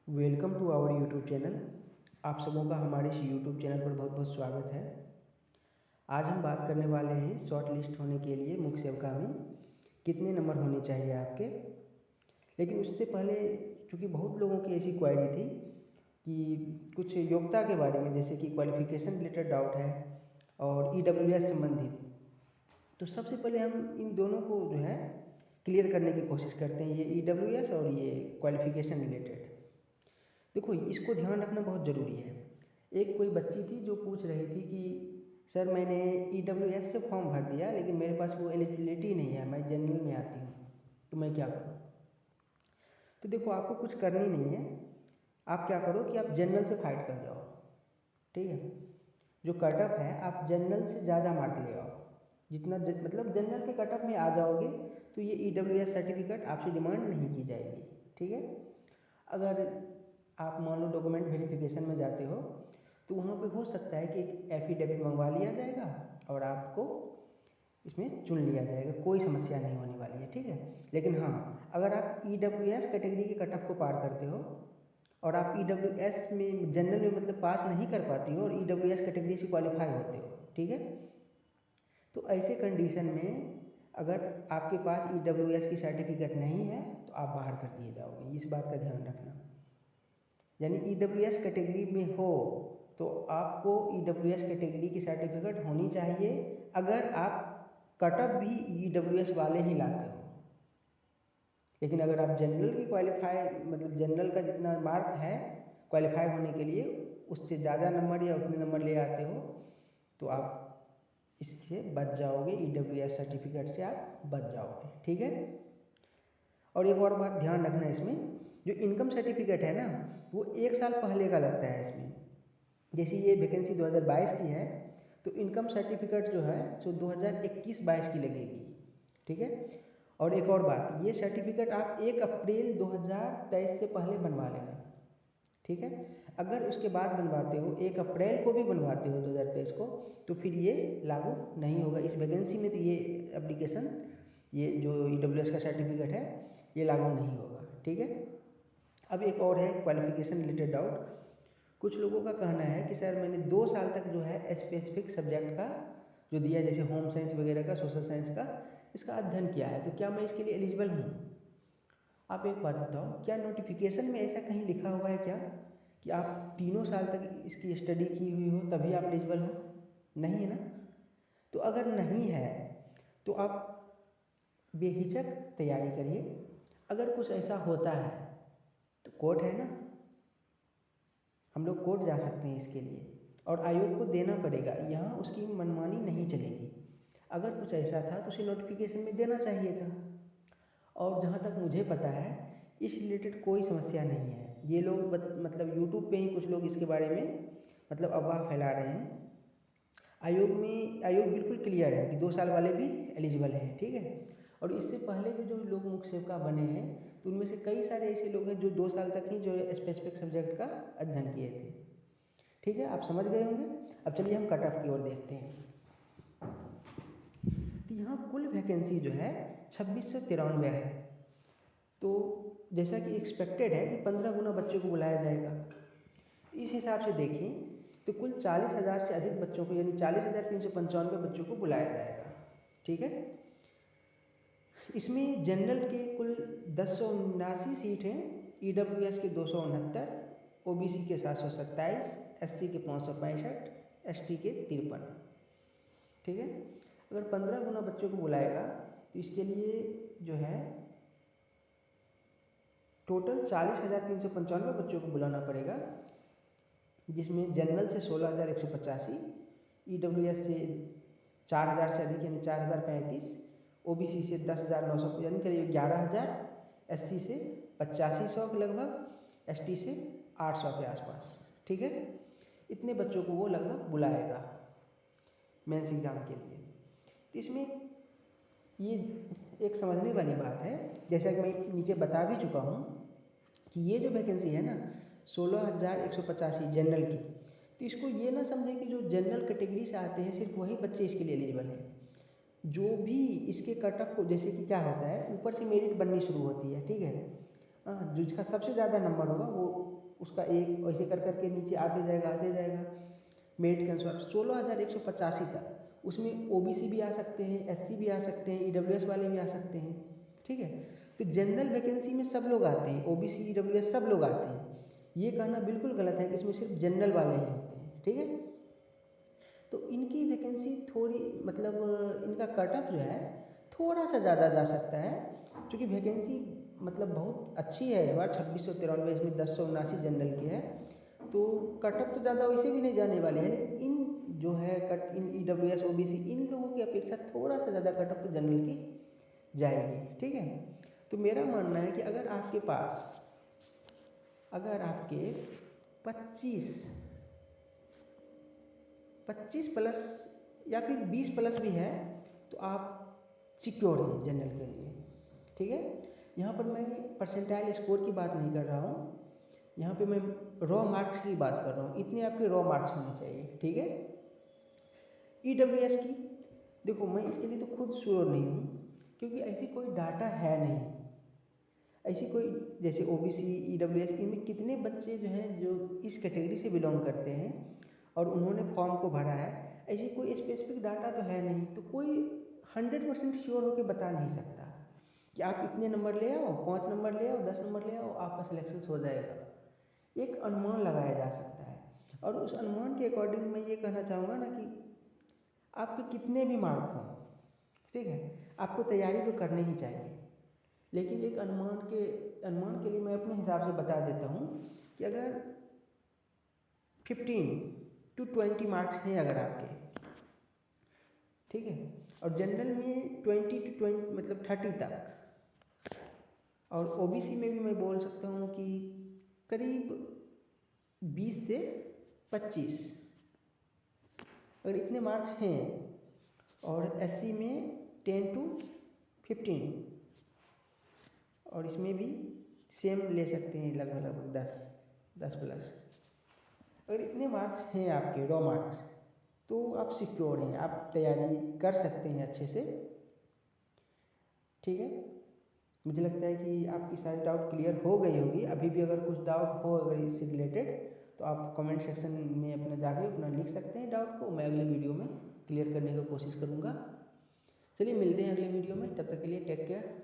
Welcome to our YouTube channel. आप सबों का हमारे इस यूट्यूब चैनल पर बहुत बहुत स्वागत है। आज हम बात करने वाले हैं शॉर्ट लिस्ट होने के लिए मुख्य सेवका में कितने नंबर होने चाहिए आपके। लेकिन उससे पहले चूँकि बहुत लोगों की ऐसी क्वेरी थी कि कुछ योग्यता के बारे में, जैसे कि क्वालिफिकेशन रिलेटेड डाउट है और EWS संबंधित, तो सबसे पहले हम इन दोनों को जो है क्लियर करने की कोशिश करते हैं, ये EWS और ये क्वालिफिकेशन रिलेटेड। देखो, इसको ध्यान रखना बहुत ज़रूरी है। एक कोई बच्ची थी जो पूछ रही थी कि सर मैंने EWS से फॉर्म भर दिया लेकिन मेरे पास वो एलिजिबिलिटी नहीं है, मैं जनरल में आती हूँ, तो मैं क्या करूँ। तो देखो, आपको कुछ करनी नहीं है। आप क्या करो कि आप जनरल से फाइट कर जाओ, ठीक है। जो कटअप है आप जनरल से ज़्यादा मार्क ले आओ। जितना मतलब जनरल के कटअप में आ जाओगे तो ये EWS सर्टिफिकेट आपसे डिमांड नहीं की जाएगी, ठीक है। अगर आप मान लो डॉक्यूमेंट वेरिफिकेशन में जाते हो तो वहाँ पे हो सकता है कि एक एफिडेविट मंगवा लिया जाएगा और आपको इसमें चुन लिया जाएगा, कोई समस्या नहीं होने वाली है, ठीक है। लेकिन हाँ, अगर आप EWS कैटेगरी के कटअप को पार करते हो और आप EWS में जनरल में मतलब पास नहीं कर पाती हो और EWS कैटेगरी से क्वालिफाई होते हो, ठीक है, तो ऐसे कंडीशन में अगर आपके पास EWS की सर्टिफिकेट नहीं है तो आप बाहर कर दिए जाओगे। इस बात का ध्यान रखना। यानी EWS कैटेगरी में हो तो आपको EWS कैटेगरी की सर्टिफिकेट होनी चाहिए, अगर आप कटअप भी EWS वाले ही लाते हो। लेकिन अगर आप जनरल की क्वालिफाई मतलब जनरल का जितना मार्क है क्वालिफाई होने के लिए उससे ज़्यादा नंबर या उतने नंबर ले आते हो तो आप इससे बच जाओगे, EWS सर्टिफिकेट से आप बच जाओगे, ठीक है। और एक और बात ध्यान रखना, इसमें जो इनकम सर्टिफिकेट है ना वो 1 साल पहले का लगता है इसमें। जैसे ये वैकेंसी 2022 की है तो इनकम सर्टिफिकेट जो है सो 2021-22 की लगेगी, ठीक है। और एक और बात, ये सर्टिफिकेट आप 1 अप्रैल 2023 से पहले बनवा लेना, ठीक है। अगर उसके बाद बनवाते हो, 1 अप्रैल को भी बनवाते हो 2023 को, तो फिर ये लागू नहीं होगा इस वैकेंसी में। तो ये एप्लीकेशन, ये जो EWS का सर्टिफिकेट है ये लागू नहीं होगा, ठीक है। अब एक और है क्वालिफिकेशन रिलेटेड डाउट। कुछ लोगों का कहना है कि सर मैंने 2 साल तक जो है स्पेसिफिक सब्जेक्ट का जो दिया, जैसे होम साइंस वगैरह का, सोशल साइंस का, इसका अध्ययन किया है, तो क्या मैं इसके लिए एलिजिबल हूँ। आप एक बात बताओ, क्या नोटिफिकेशन में ऐसा कहीं लिखा हुआ है क्या कि आप 3 साल तक इसकी स्टडी की हुई हो तभी आप एलिजिबल हो? नहीं है ना। तो अगर नहीं है तो आप बेहिचक तैयारी करिए। अगर कुछ ऐसा होता है तो कोर्ट है ना, हम लोग कोर्ट जा सकते हैं इसके लिए और आयोग को देना पड़ेगा, यहाँ उसकी मनमानी नहीं चलेगी। अगर कुछ ऐसा था तो उसे नोटिफिकेशन में देना चाहिए था। और जहाँ तक मुझे पता है इस रिलेटेड कोई समस्या नहीं है। ये लोग मतलब यूट्यूब पे ही कुछ लोग इसके बारे में मतलब अफवाह फैला रहे हैं। आयोग बिल्कुल क्लियर है कि 2 साल वाले भी एलिजिबल हैं, ठीक है। और इससे पहले भी जो लोग मुख्य सेवका बने हैं तो उनमें से कई सारे ऐसे लोग हैं जो 2 साल तक ही जो स्पेसिफिक सब्जेक्ट का अध्ययन किए थे, ठीक है। आप समझ गए होंगे। अब चलिए हम कट ऑफ की ओर देखते हैं। तो यहाँ कुल वैकेंसी जो है 2693 है। तो जैसा कि एक्सपेक्टेड है कि 15 गुना बच्चों को बुलाया जाएगा, तो इस हिसाब से देखें तो कुल 40,000 से अधिक बच्चों को, यानी 40,395 बच्चों को बुलाया जाएगा, ठीक है। इसमें जनरल के कुल 1079 सीट हैं, EWS के 269, OBC के 727, SC के 565, ST के 53, ठीक है। अगर 15 गुना बच्चों को बुलाएगा तो इसके लिए जो है टोटल 40,395 बच्चों को बुलाना पड़ेगा, जिसमें जनरल से 16,185, EWS से 4,000 से अधिक यानी 4,035, OBC से 10,900 यानी करीब 11,000, SC से 8500 के लगभग, ST से 800 के आसपास, ठीक है। इतने बच्चों को वो लगभग बुलाएगा मेंस एग्ज़ाम के लिए। तो इसमें ये एक समझने वाली बात है, जैसा कि मैं नीचे बता भी चुका हूँ कि ये जो वैकेंसी है ना 16,185 जनरल की, तो इसको ये ना समझें कि जो जनरल कैटेगरी से आते हैं सिर्फ वही बच्चे इसके लिए एलिजिबल हैं। जो भी इसके कट ऑफ को, जैसे कि क्या होता है ऊपर से मेरिट बननी शुरू होती है, ठीक है। जिसका सबसे ज़्यादा नंबर होगा वो उसका एक ऐसे कर करके नीचे आते जाएगा। मेरिट के अनुसार 16,185 तक उसमें ओबीसी भी आ सकते हैं, एससी भी आ सकते हैं, ईडब्ल्यूएस वाले भी आ सकते हैं। ठीक है, तो जनरल वैकेंसी में सब लोग आते हैं, ओबीसी ईडब्ल्यूएस सब लोग आते हैं। ये कहना बिल्कुल गलत है कि इसमें सिर्फ जनरल वाले ही होते हैं। ठीक है, तो इनकी वैकेंसी थोड़ी मतलब इनका कटअप जो है थोड़ा सा ज़्यादा जा सकता है, क्योंकि वैकेंसी मतलब बहुत अच्छी है इस बार 2693, इसमें 1079 जनरल की है, तो कटअप तो ज़्यादा वैसे भी नहीं जाने वाले हैं, लेकिन इन जो है इन ईडब्ल्यूएस ओबीसी इन लोगों की अपेक्षा थोड़ा सा ज़्यादा कटअप तो जनरल की जाएगी। ठीक है, तो मेरा मानना है कि अगर आपके 25 प्लस या फिर 20 प्लस भी है तो आप सिक्योर हैं जनरल के लिए। ठीक है, यहाँ पर मैं परसेंटाइल स्कोर की बात नहीं कर रहा हूँ, यहाँ पे मैं रॉ मार्क्स की बात कर रहा हूँ, इतने आपके रॉ मार्क्स होने चाहिए। ठीक है, ईडब्ल्यूएस की देखो मैं इसके लिए तो खुद श्योर नहीं हूँ, क्योंकि ऐसी कोई डाटा है नहीं, ऐसी कोई जैसे ओबीसी ईडब्ल्यूएस इनमें कितने बच्चे जो हैं जो इस कैटेगरी से बिलोंग करते हैं और उन्होंने फॉर्म को भरा है, ऐसी कोई स्पेसिफिक डाटा तो है नहीं, तो कोई 100% श्योर होकर बता नहीं सकता कि आप इतने नंबर ले आओ, 5 नंबर ले आओ, 10 नंबर ले आओ, आपका सिलेक्शन हो जाएगा। एक अनुमान लगाया जा सकता है, और उस अनुमान के अकॉर्डिंग मैं ये कहना चाहूँगा ना कि आपके कितने भी मार्क हों, ठीक है, आपको तैयारी तो करनी ही चाहिए, लेकिन एक अनुमान के लिए मैं अपने हिसाब से बता देता हूँ कि अगर 15 to 20 मार्क्स हैं अगर आपके, ठीक है, और जनरल में 20 to 20 मतलब 30 तक, और ओबीसी में भी मैं बोल सकता हूँ कि करीब 20 से 25 अगर इतने मार्क्स हैं, और एससी में 10 to 15, और इसमें भी सेम ले सकते हैं लगभग 10 प्लस। अगर इतने मार्क्स हैं आपके रॉ मार्क्स, तो आप सिक्योर हैं, आप तैयारी कर सकते हैं अच्छे से। ठीक है, मुझे लगता है कि आपकी सारी डाउट क्लियर हो गई होगी। अभी भी अगर कुछ डाउट हो अगर इससे रिलेटेड, तो आप कमेंट सेक्शन में अपना जाके अपना लिख सकते हैं डाउट को, मैं अगले वीडियो में क्लियर करने की कोशिश करूँगा। चलिए मिलते हैं अगले वीडियो में, तब तक के लिए टेक केयर।